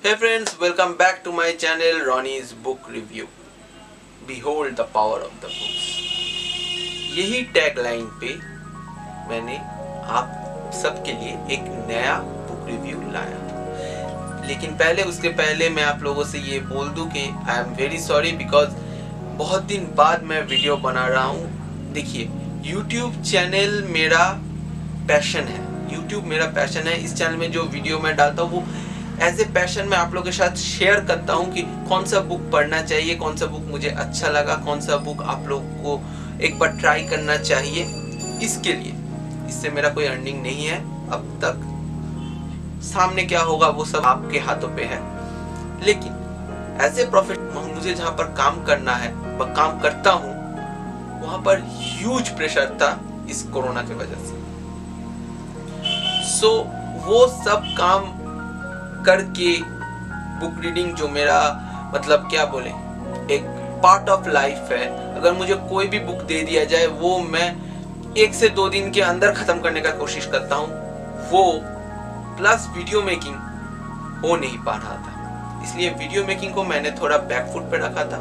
Hey friends, welcome back to my channel Ronnie's Book Review. Behold the power of the books. यही tagline पे मैंने आप सबके लिए एक नया बुक रिव्यू लाया। लेकिन उसके पहले मैं आप लोगों से ये बोल दूं कि I am very sorry because बहुत दिन बाद मैं वीडियो बना रहा हूँ। देखिए, YouTube चैनल मेरा पैशन है। YouTube मेरा पैशन है। इस चैनल में जो वीडियो मैं डालता हूँ वो एज ए पैशन मैं आप लोगों के साथ शेयर करता हूँ कि कौन सा बुक पढ़ना चाहिए, कौन सा बुक मुझे अच्छा लगा, कौन सा बुक आप लोगों को एक बार ट्राई करना चाहिए। इसके लिए इससे मेरा कोई अर्निंग नहीं है अब तक। सामने क्या होगा वो सब आपके हाथों पे है। लेकिन एज ए प्रॉफिट मुझे जहाँ पर काम करना है वह काम करता हूँ, वहां पर ह्यूज प्रेशर था इस कोरोना की वजह से। सो वो सब काम करके बुक रीडिंग जो मेरा मतलब क्या बोले एक पार्ट ऑफ लाइफ है। अगर मुझे कोई भी बुक दे दिया जाए वो मैं 1 से 2 दिन के अंदर खत्म करने का कोशिश करता हूँ। वो प्लस वीडियो मेकिंग हो नहीं पा रहा था, इसलिए वीडियो मेकिंग को मैंने थोड़ा बैकफुट पे रखा था।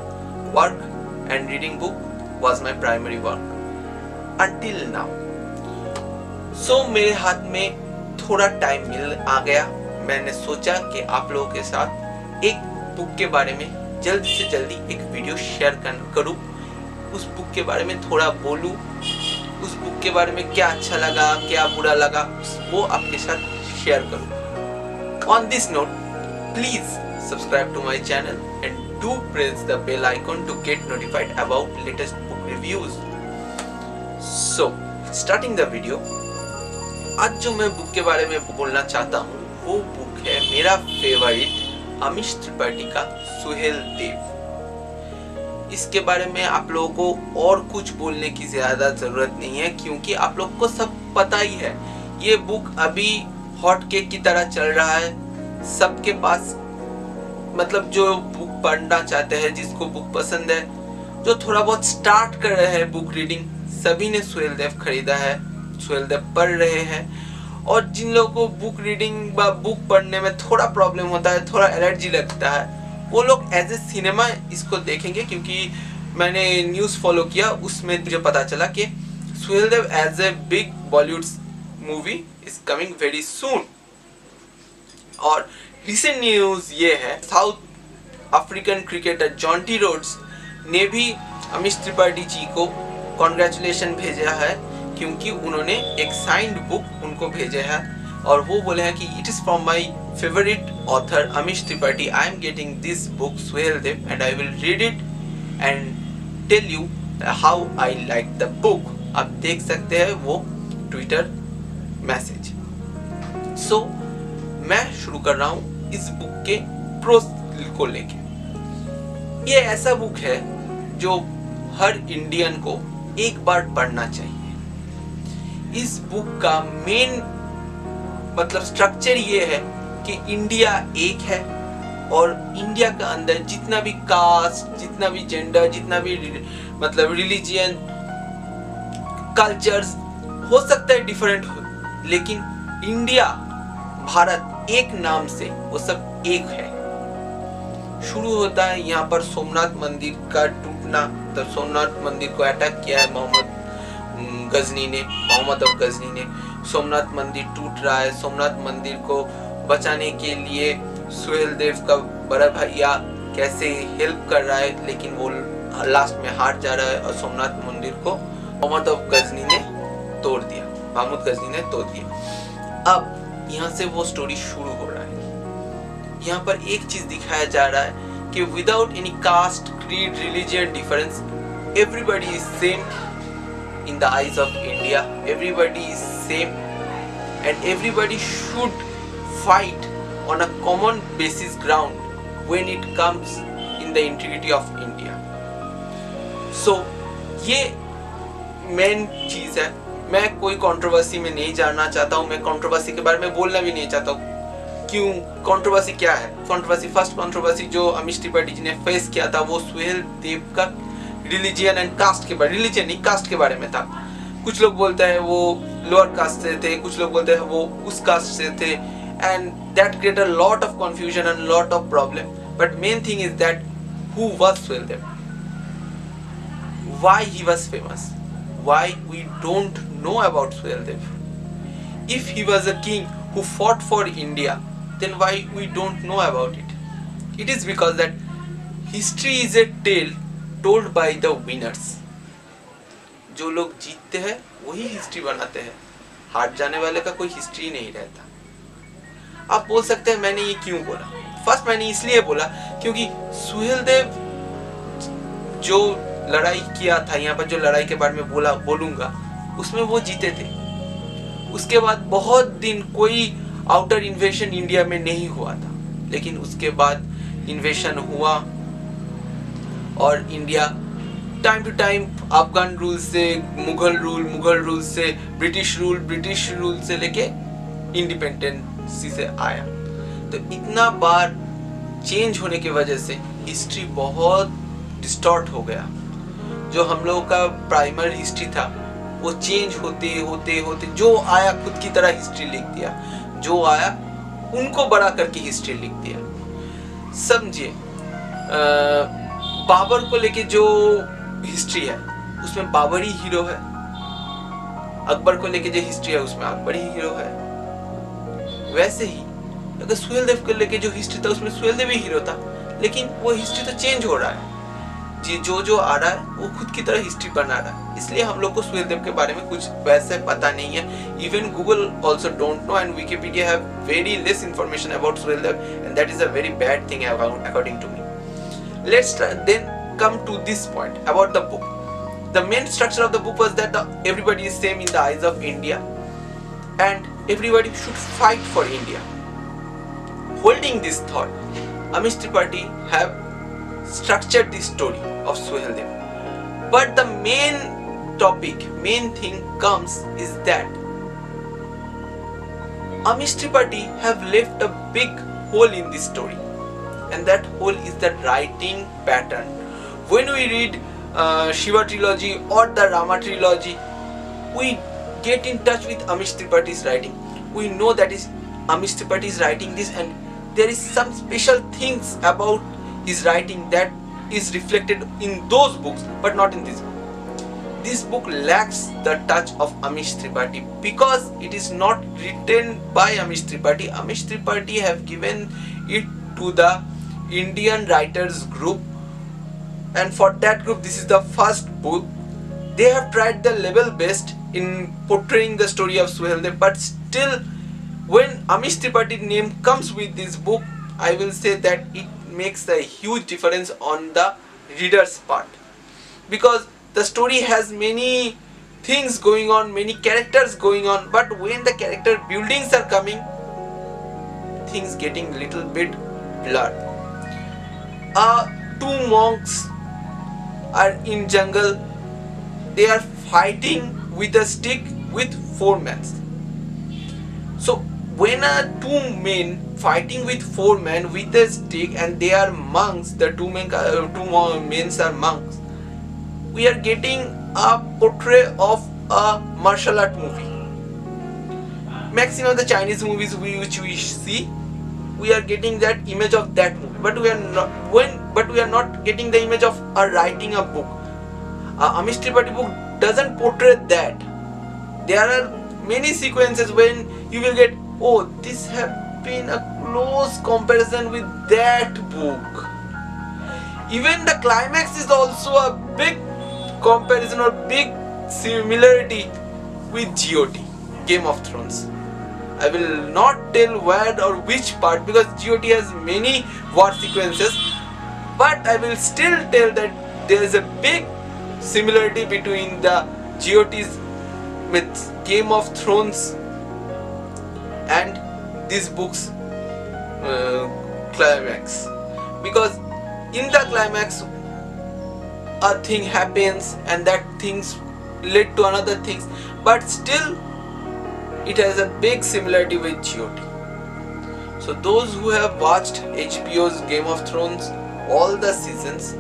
Work and reading book was my primary work until now. So मेरे हाथ में थोड़ा टाइम मिल आ गया। मैंने सोचा कि आप लोगों के साथ एक बुक के बारे में जल्दी से जल्दी एक वीडियो शेयर करूं, उस बुक के बारे में थोड़ा बोलूं, उस बुक के बारे में क्या अच्छा लगा क्या बुरा लगा वो आपके साथ शेयर करूं। On this note, please subscribe to my channel and do press the bell icon to get notified about latest book reviews. So starting the video, आज जो मैं बुक के बारे में बोलना चाहता हूँ वो बुक है मेरा फेवरेट अमीश त्रिपाठी का सुहेल देव। इसके बारे में आप लोगों को और कुछ बोलने की ज्यादा जरूरत नहीं है क्योंकि आप लोगों को सब पता ही है। ये बुक अभी हॉट केक की तरह चल रहा है सबके पास। मतलब जो बुक पढ़ना चाहते हैं, जिसको बुक पसंद है, जो थोड़ा बहुत स्टार्ट कर रहे हैं बुक रीडिंग, सभी ने सुहेल देव खरीदा है, सुहेल देव पढ़ रहे हैं। और जिन लोगों को बुक रीडिंग व बुक पढ़ने में थोड़ा प्रॉब्लम होता है, थोड़ा एलर्जी लगता है, वो लोग एज ए सिनेमा इसको देखेंगे। क्योंकि मैंने न्यूज़ फॉलो किया, उसमें मुझे पता चला कि Suheldev as a big Bollywood movie is coming very soon. और रिसेंट न्यूज़ ये है, South African cricketer Jonty Rhodes ने भी अमीश त्रिपाठी जी को कॉन्ग्रेचुलेशन भेजा है क्योंकि उन्होंने एक साइंड बुक उनको भेजे है और वो बोले हैं कि it is from my favourite author Amish Tripathi. I am getting this book Suheldev and I will read it and tell you how I like the book. आप देख सकते हैं वो ट्विटर मैसेज। सो मैं शुरू कर रहा हूँ इस बुक के प्रोस को लेके। ये ऐसा बुक है जो हर इंडियन को एक बार पढ़ना चाहिए। इस बुक का मेन मतलब स्ट्रक्चर ये है कि इंडिया एक है और इंडिया का अंदर जितना भी कास्ट, जितना भी जेंडर, जितना भी मतलब रिलीजियन, कल्चर्स हो सकता है डिफरेंट हो, लेकिन इंडिया, भारत एक नाम से वो सब एक है। शुरू होता है यहाँ पर सोमनाथ मंदिर का टूटना। तो सोमनाथ मंदिर को अटैक किया है मोहम्मद ऑफ गजनी ने। सोमनाथ मंदिर टूट रहा है। सोमनाथ मंदिर को बचाने के लिए सुहेल देव का बड़ा भैया कैसे हेल्प कर रहा है, लेकिन वो लास्ट में हार जा रहा है और सोमनाथ मंदिर को मोहम्मद ऑफ गजनी ने तोड़ दिया। अब यहाँ से वो स्टोरी शुरू हो रहा है। यहाँ पर एक चीज दिखाया जा रहा है कि without any caste, creed, religion difference, everybody is same in the eyes of India. Everybody is same and everybody should fight on a common basis ground when it comes in the integrity of India. So ये main चीज है। मैं कोई controversy में नहीं जाना चाहता हूँ, मैं कंट्रोवर्सी के बारे में बोलना भी नहीं चाहता हूँ। क्यों? कंट्रोवर्सी क्या है? फर्स्ट कंट्रोवर्सी जो अमीश त्रिपाठी जी ने फेस किया था वो सुहेल देव का रिलीजियन एंड कास्ट के बारे, रिलीजियन नहीं कास्ट के बारे में था। कुछ लोग बोलते हैं वो लोअर कास्ट से थे, कुछ लोग बोलते हैं वो उस कास्ट से थे। and that created a lot of confusion and a lot of problem. But main thing is that who was Suheldev, why he was famous, why we don't know about Suheldev. If he was a king who fought for India, then why we don't know about it? It is because that history is a tale told by the winners. जो लोग जीतते हैं वही history बनाते हैं, हार जाने वाले का कोई हिस्ट्री नहीं रहता। आप बोल सकते हैं मैंने ये क्यों बोला? फर्स्ट मैंने इसलिए बोला क्योंकि सुहेलदेव जो लड़ाई किया था, यहाँ पर जो लड़ाई के बारे में बोलूंगा उसमें वो जीते थे। उसके बाद बहुत दिन कोई आउटर इन्वेशन इंडिया में नहीं हुआ था, लेकिन उसके बाद इन्वेशन हुआ और India time to time Afghan rule से मुगल रूल से ब्रिटिश रूल से लेके इंडिपेंडेंसी से आया। तो इतना बार चेंज होने की वजह से हिस्ट्री बहुत डिस्टॉर्ट हो गया। जो हम लोगों का प्राइमरी हिस्ट्री था वो चेंज होते होते जो आया खुद की तरह हिस्ट्री लिख दिया, जो आया उनको बड़ा करके हिस्ट्री लिख दिया। समझिए, बाबर को लेके जो हिस्ट्री है उसमें बाबर ही हीरो है, अकबर को लेके जो हिस्ट्री है उसमें अकबर ही हीरो है। वैसे ही अगर सुहेलदेव को लेके जो हिस्ट्री था उसमें सुहेलदेव ही हीरो था, लेकिन वो हिस्ट्री तो चेंज हो रहा है। जो आ रहा है वो खुद की तरह हिस्ट्री बना रहा है, इसलिए हम लोग को सुहेलदेव के बारे में कुछ वैसे पता नहीं है। Even Google also don't know and Wikipedia have very less information about Suheldev and that is a very bad thing according to me. Let's then come to this point about the book. The main structure of the book was that everybody is same in the eyes of India and everybody should fight for India. Holding this thought, Amish Tripathi have structured this story of Suheldev. But the main thing comes is that Amish Tripathi have left a big hole in this story, and that hole is the writing pattern. When we read Shiva trilogy or the Rama trilogy, we get in touch with Amish Tripathi's writing. We know that is Amish Tripathi is writing this, and there is some special things about his writing that is reflected in those books, but not in this book. This book lacks the touch of Amish Tripathi because it is not written by Amish Tripathi. Amish Tripathi have given it to the Indian writers group, and for that group this is the first book. They have tried the level best in portraying the story of Suheldev, but still when Amish Tripathi name comes with this book, I will say that it makes a huge difference on the reader's part, because the story has many things going on, many characters going on, but when the character buildings are coming, things getting little bit blurred. Two monks are in jungle, they are fighting with a stick with 4 men. So when two men fighting with 4 men with a stick and they are monks, the two men are monks, we are getting a portrait of a martial art movie. Maximum of the Chinese movies which we see, we are getting that image of that movie, but we are not getting the image of writing a book. Amish Tripathi book doesn't portray that. There are many sequences when you will get, oh, this have been a close comparison with that book. Even the climax is also a big comparison or big similarity with GOT, Game of Thrones. I will not tell where or which part because GOT has many war sequences, but I will still tell that there is a big similarity between the GOT's with Game of Thrones and this book's climax, because in the climax a thing happens and that things led to another things, but still it has a big similarity with GOT. So those who have watched HBO's Game of Thrones all the seasons,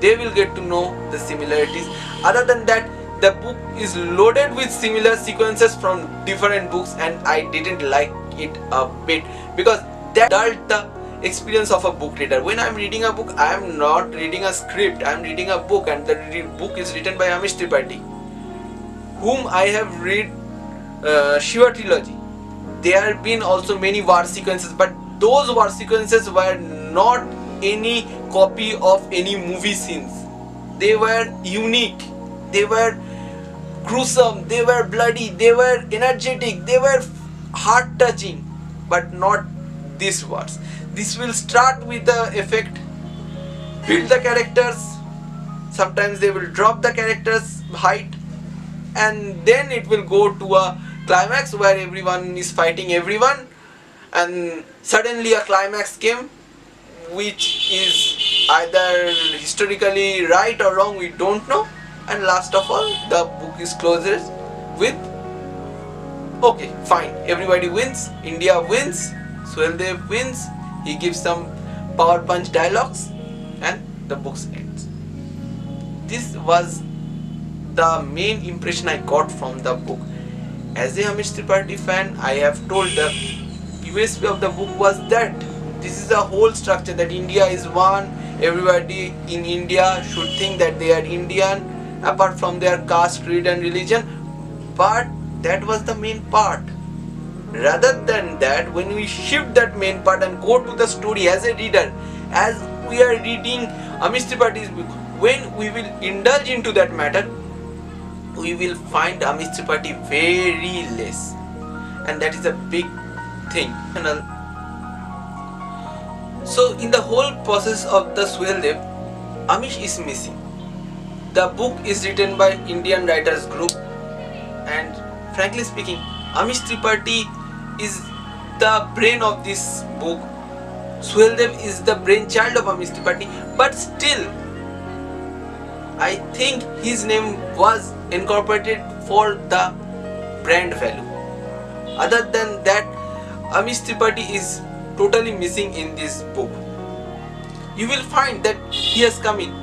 they will get to know the similarities. Other than that, the book is loaded with similar sequences from different books and I didn't like it a bit, because that dulled the experience of a book reader. When I'm reading a book, I am not reading a script, I am reading a book, and the book is written by Amish Tripathi, whom I have read Shiva trilogy. There have been also many war sequences, but those war sequences were not any copy of any movie scenes. They were unique, they were gruesome, they were bloody, they were energetic, they were heart touching, but not these wars. This will start with the effect, build the characters, sometimes they will drop the characters height, and then it will go to a climax where everyone is fighting everyone, and suddenly a climax came which is either historically right or wrong, we don't know, and last of all the book is closes with okay, fine, everybody wins, India wins, Suheldev wins, he gives some power punch dialogues, and the book ends. This was the main impression I got from the book. As a Amish Tripathi fan, I have told the USP of the book was that this is a whole structure, that India is one, everybody in India should think that they are Indian apart from their caste, creed and religion, but that was the main part. Rather than that, when we shift that main part and go to the story as a reader, as we are reading Amish Tripathi's book, when we will indulge into that matter, we will find Amish Tripathi very less, and that is a big thing. So in the whole process of the Suheldev, Amish is missing. The book is written by Indian writers group, and frankly speaking, Amish Tripathi is the brain of this book. Suheldev is the brainchild of Amish Tripathi, but still I think his name was incorporated for the brand value. Other than that, Amish Tripathi is totally missing in this book. You will find that he has come in.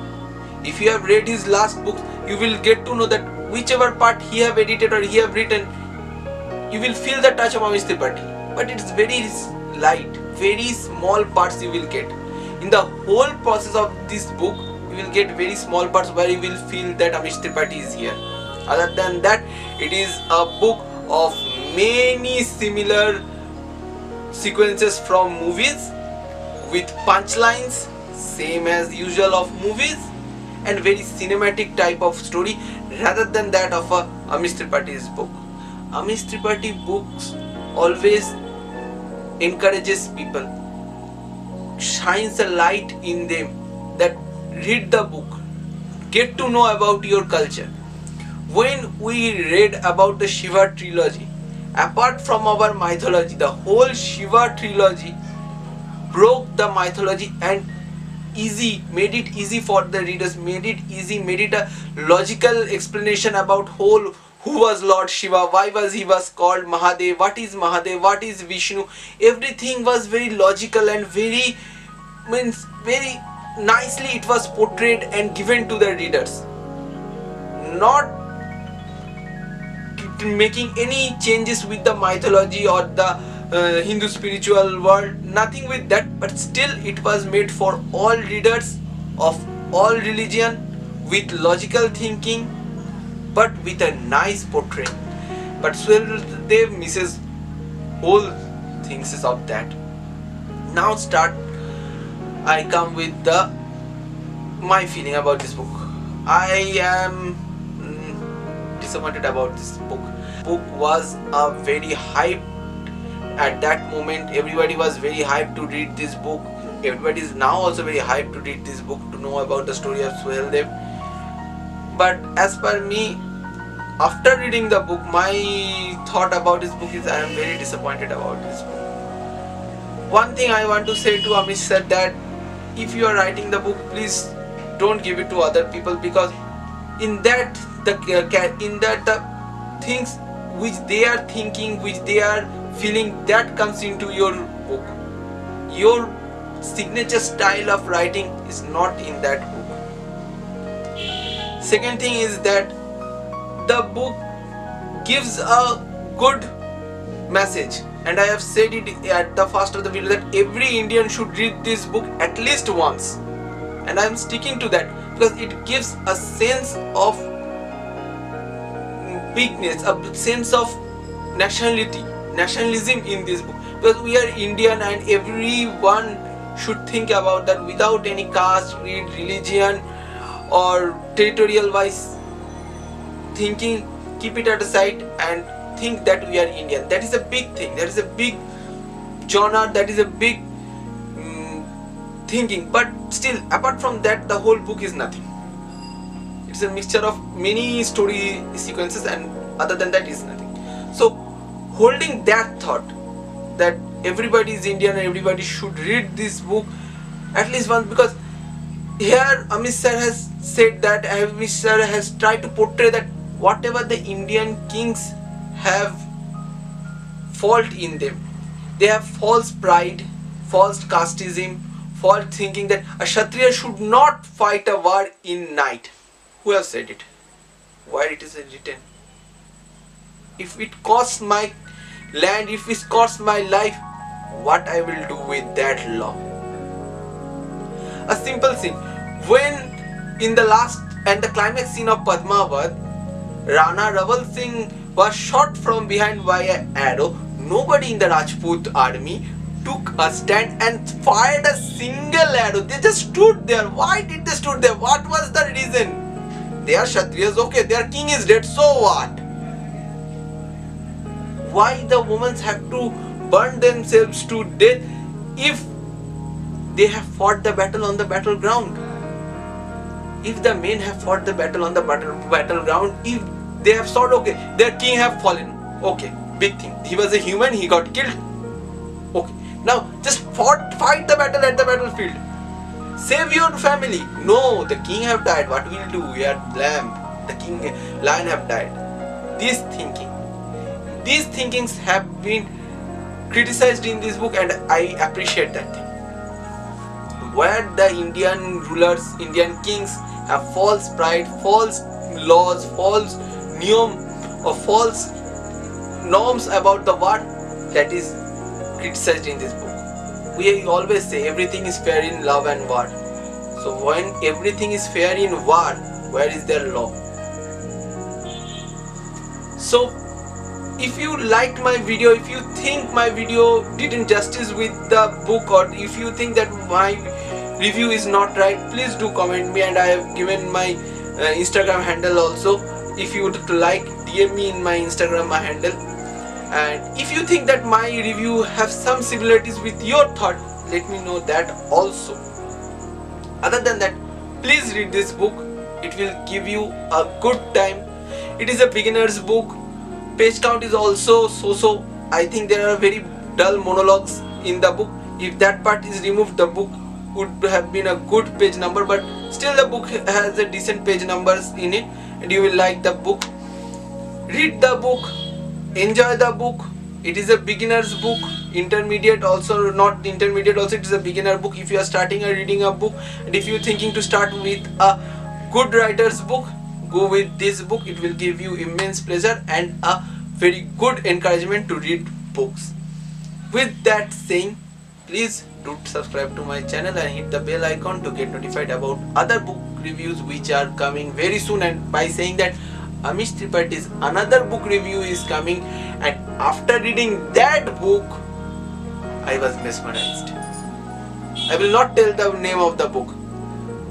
If you have read his last books, you will get to know that whichever part he have edited or he have written, you will feel the touch of Amish Tripathi. But it's very light, very small parts you will get. In the whole process of this book, you will get very small parts where you will feel that Amish Tripathi is here. Other than that, it is a book of many similar sequences from movies with punchlines, same as usual of movies, and very cinematic type of story rather than that of a Amish Tripathi's book. Amish Tripathi books always encourages people, shines a light in them that read the book, get to know about your culture. When we read about the Shiva trilogy, apart from our mythology, the whole Shiva trilogy broke the mythology and made it easy for the readers, made it a logical explanation about who was Lord Shiva, why he was called Mahadev, what is Mahadev, what is Vishnu. Everything was very logical and very nicely it was portrayed and given to the readers, not making any changes with the mythology or the Hindu spiritual world, nothing with that, but still it was made for all readers of all religion with logical thinking, but with a nice portrait. But Suheldev misses whole things of that. Now I come with my feeling about this book. I am disappointed about this book. Book was a very hyped at that moment. Everybody was very hyped to read this book. Everybody is now also very hyped to read this book, to know about the story of Suheldev. But as per me, after reading the book, my thought about this book is I am very disappointed about this book. One thing I want to say to Amish said that if you are writing the book, please don't give it to other people, because in that the things which they are thinking, which they are feeling, that comes into your book. Your signature style of writing is not in that book. Second thing is that the book gives a good message and I have said it at the first of the video, that every Indian should read this book at least once, and I am sticking to that because it gives a sense of bigness, a sense of nationalism in this book, because we are Indian and everyone should think about that without any caste, creed, religion or territorial wise thinking. Keep it at aside and think that we are Indian. That is a big thing, that is a big genre, that is a big thinking. But still, apart from that, the whole book is nothing. It's a mixture of many story sequences, and other than that is nothing. So holding that thought that everybody is Indian and everybody should read this book at least once, because here Amit sir has said that, Amit sir has tried to portray that whatever the Indian kings have fault in them, they have false pride, false casteism, false thinking that a Kshatriya should not fight a war in night. Who has said it? Where it is written? If it costs my land, if it costs my life, what I will do with that law? A simple thing. When in the last and the climax scene of Padmavat, Rana Raval Singh was shot from behind by an arrow, nobody in the Rajput army took a stand and fired a single arrow. They just stood there. Why did they stood there? What was the reason? They are Kshatriyas, okay, their king is dead, so what? Why the women have to burn themselves to death if they have fought the battle on the battleground? If the men have fought the battle on the battleground, if they have thought, okay, their king have fallen, okay, big thing, he was a human, he got killed, okay, now just fight the battle at the battlefield, save your family. No, the king have died, what will do? We are lamb, the king lion have died. These thinkings have been criticized in this book, and I appreciate that thing. Where the Indian rulers, Indian kings have false pride, false laws, false niyam or false norms about the war, that is criticized in this book. We always say everything is fair in love and war. So when everything is fair in war, where is their law? So if you liked my video, if you think my video didn't justice with the book, or if you think that my review is not right, please do comment me, and I have given my Instagram handle also. If you would like, DM me in my Instagram handle. And if you think that my review have some similarities with your thought, let me know that also. Other than that, please read this book. It will give you a good time. It is a beginner's book. Page count is also so. I think there are very dull monologues in the book. If that part is removed, the book would have been a good page number, but still the book has a decent page numbers in it, and you will like the book. Read the book, enjoy the book. It is a beginner's book, intermediate also, not intermediate also, it is a beginner book. If you are starting or reading a book, and if you are thinking to start with a good writer's book, go with this book. It will give you immense pleasure and a very good encouragement to read books. With that saying, please do subscribe to my channel and hit the bell icon to get notified about other book reviews which are coming very soon. And by saying that, Amish Tripathi's another book review is coming, and after reading that book, I was mesmerized. I will not tell the name of the book,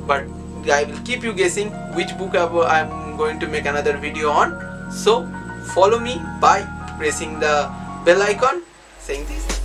but I will keep you guessing which book I am going to make another video on. So follow me by pressing the bell icon, saying this.